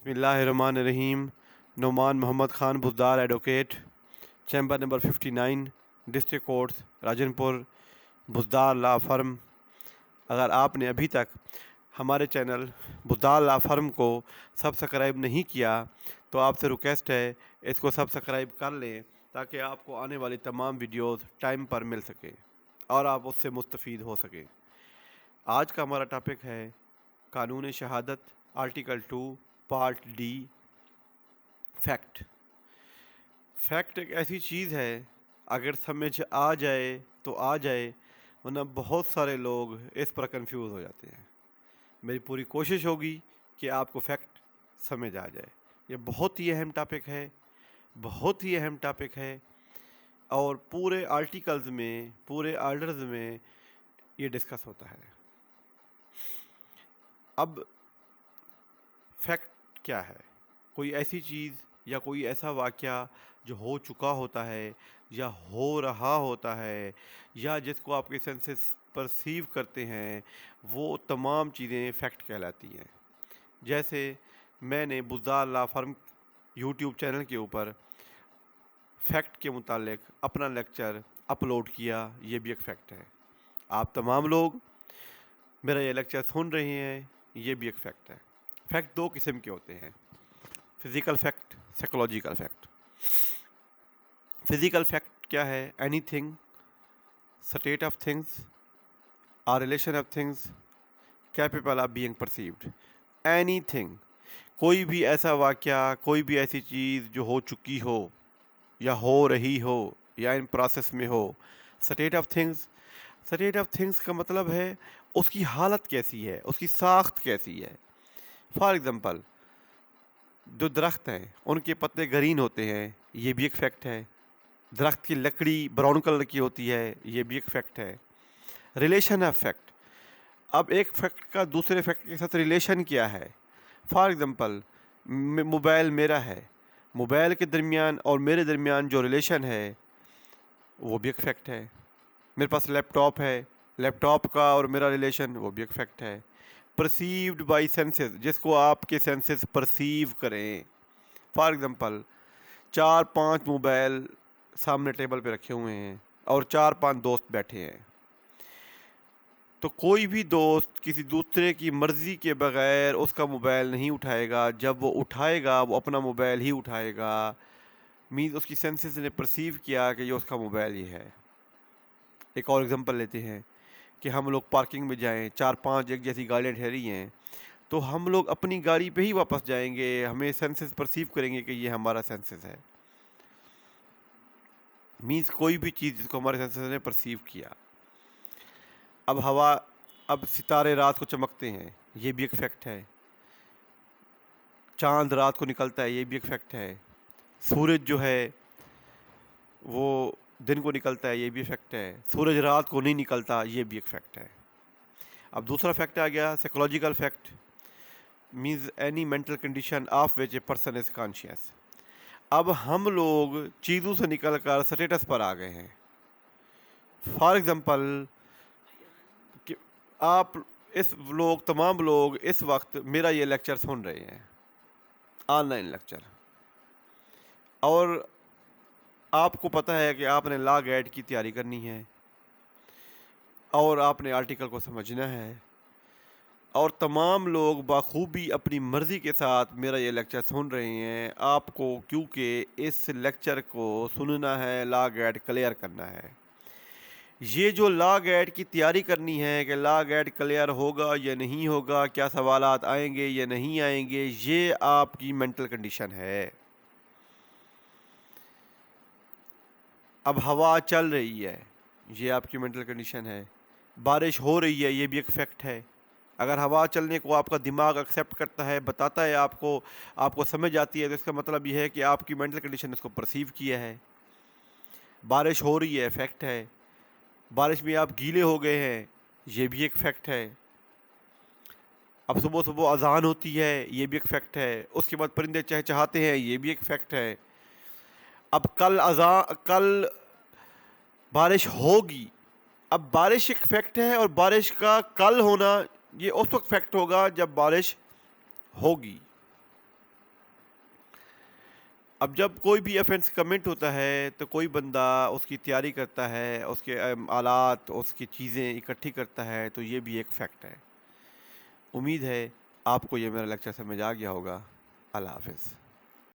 بسم اللہ الرحمن الرحیم. Noman Muhammad Khan Buzdar advocate, chamber number 59, district courts Rajanpur, Buzdar لا فرم. اگر آپ نے ابھی تک ہمارے چینل بزدار لا فرم کو سبسکرائب نہیں کیا تو آپ سے ریکویسٹ ہے اس کو سبسکرائب کر لیں تاکہ آپ کو آنے والی تمام ویڈیوز ٹائم پر مل سکیں اور آپ اس سے مستفید ہو سکیں. آج کا ہمارا ٹاپک ہے قانون شہادت, article 2 part D, fact. Fact ایک ایسی چیز ہے, اگر سمجھ آ جائے تو آ جائے, ورنہ بہت سارے لوگ اس پر کنفیوز ہو جاتے ہیں. میری پوری کوشش ہوگی کہ آپ کو فیکٹ سمجھ آ جائے. یہ بہت ہی اہم ٹاپک ہے, بہت ہی اہم ٹاپک ہے, اور پورے آرٹیکلز میں, پورے آرڈرز میں یہ ڈسکس ہوتا ہے. اب فیکٹ کیا ہے؟ کوئی ایسی چیز یا کوئی ایسا واقعہ جو ہو چکا ہوتا ہے یا ہو رہا ہوتا ہے یا جس کو آپ کے سینسز پرسیو کرتے ہیں, وہ تمام چیزیں فیکٹ کہلاتی ہیں. جیسے میں نے بزدار لا فرم یوٹیوب چینل کے اوپر فیکٹ کے متعلق اپنا لیکچر اپلوڈ کیا, یہ بھی ایک فیکٹ ہے. آپ تمام لوگ میرا یہ لیکچر سن رہے ہیں, یہ بھی ایک فیکٹ ہے. فیکٹ دو قسم کے ہوتے ہیں, physical fact, psychological fact. Physical fact کیا ہے؟ Anything, state of things اور relation of things capable of being perceived. Anything, کوئی بھی ایسا واقعہ, کوئی بھی ایسی چیز جو ہو چکی ہو یا ہو رہی ہو یا ان پروسیس میں ہو. state of things, state of things کا مطلب ہے اس کی حالت کیسی ہے, اس کی ساخت کیسی ہے. فار ایگزامپل, جو درخت ہیں ان کے پتے گرین ہوتے ہیں, یہ بھی ایک فیکٹ ہے. درخت کی لکڑی براؤن کلر کی ہوتی ہے, یہ بھی ایک فیکٹ ہے. Relation of fact. اب ایک فیکٹ کا دوسرے فیکٹ کے ساتھ ریلیشن کیا ہے؟ فار ایگزامپل, موبائل میرا ہے, موبائل کے درمیان اور میرے درمیان جو ریلیشن ہے وہ بھی ایک فیکٹ ہے. میرے پاس لیپ ٹاپ ہے, لیپ ٹاپ کا اور میرا ریلیشن, وہ بھی ایک فیکٹ ہے. پرسیوڈ بائی سینسز, جس کو آپ کے سینسز پرسیو کریں. فار ایگزامپل, 4-5 موبائل سامنے ٹیبل پہ رکھے ہوئے ہیں اور 4-5 دوست بیٹھے ہیں, تو کوئی بھی دوست کسی دوسرے کی مرضی کے بغیر اس کا موبائل نہیں اٹھائے گا. جب وہ اٹھائے گا وہ اپنا موبائل ہی اٹھائے گا. مینز اس کی سینسز نے پرسیو کیا کہ یہ اس کا موبائل ہی ہے. ایک اور ایگزامپل لیتے ہیں کہ ہم لوگ پارکنگ میں جائیں, 4-5 ایک جیسی گاڑیاں ٹھہری ہیں, تو ہم لوگ اپنی گاڑی پہ ہی واپس جائیں گے. ہمیں سینسز پرسیو کریں گے کہ یہ ہمارا سینسز ہے. مینز کوئی بھی چیز جس کو ہمارے سینسز نے پرسیو کیا. اب ستارے رات کو چمکتے ہیں, یہ بھی ایک فیکٹ ہے. چاند رات کو نکلتا ہے, یہ بھی ایک فیکٹ ہے. سورج جو ہے وہ دن کو نکلتا ہے, یہ بھی فیکٹ ہے. سورج رات کو نہیں نکلتا, یہ بھی ایک فیکٹ ہے. اب دوسرا فیکٹ آ گیا psychological fact. Means any mental condition of which a person is conscious. اب ہم لوگ چیزوں سے نکل کر سٹیٹس پر آ گئے ہیں. فار ایگزامپل, آپ تمام لوگ اس وقت میرا یہ لیکچر سن رہے ہیں, آن لائن لیکچر, اور آپ کو پتہ ہے کہ آپ نے لا گائیڈ کی تیاری کرنی ہے اور آپ نے آرٹیکل کو سمجھنا ہے, اور تمام لوگ بخوبی اپنی مرضی کے ساتھ میرا یہ لیکچر سن رہے ہیں. آپ کو کیونکہ اس لیکچر کو سننا ہے, لا گائیڈ کلیئر کرنا ہے. یہ جو لا گائیڈ کی تیاری کرنی ہے کہ لا گائیڈ کلیئر ہوگا یا نہیں ہوگا, کیا سوالات آئیں گے یا نہیں آئیں گے, یہ آپ کی مینٹل کنڈیشن ہے. اب ہوا چل رہی ہے, یہ آپ کی مینٹل کنڈیشن ہے. بارش ہو رہی ہے, یہ بھی ایک فیکٹ ہے. اگر ہوا چلنے کو آپ کا دماغ ایکسیپٹ کرتا ہے, بتاتا ہے آپ کو سمجھ آتی ہے, تو اس کا مطلب یہ ہے کہ آپ کی مینٹل کنڈیشن اس کو پرسیو کیا ہے. بارش ہو رہی ہے, فیکٹ ہے. بارش میں آپ گیلے ہو گئے ہیں, یہ بھی ایک فیکٹ ہے. اب صبح صبح اذان ہوتی ہے, یہ بھی ایک فیکٹ ہے. اس کے بعد پرندے چہچہاتے ہیں, یہ بھی ایک فیکٹ ہے. اب کل بارش ہوگی, اب بارش ایک فیکٹ ہے, اور بارش کا کل ہونا یہ اس وقت فیکٹ ہوگا جب بارش ہوگی. اب جب کوئی بھی ایفنس کمنٹ ہوتا ہے تو کوئی بندہ اس کی تیاری کرتا ہے، اس کے آلات، اس کی چیزیں اکٹھی کرتا ہے، تو یہ بھی ایک فیکٹ ہے۔ امید ہے آپ کو یہ میرا لیکچر سمجھ آ گیا ہوگا۔ اللہ حافظ۔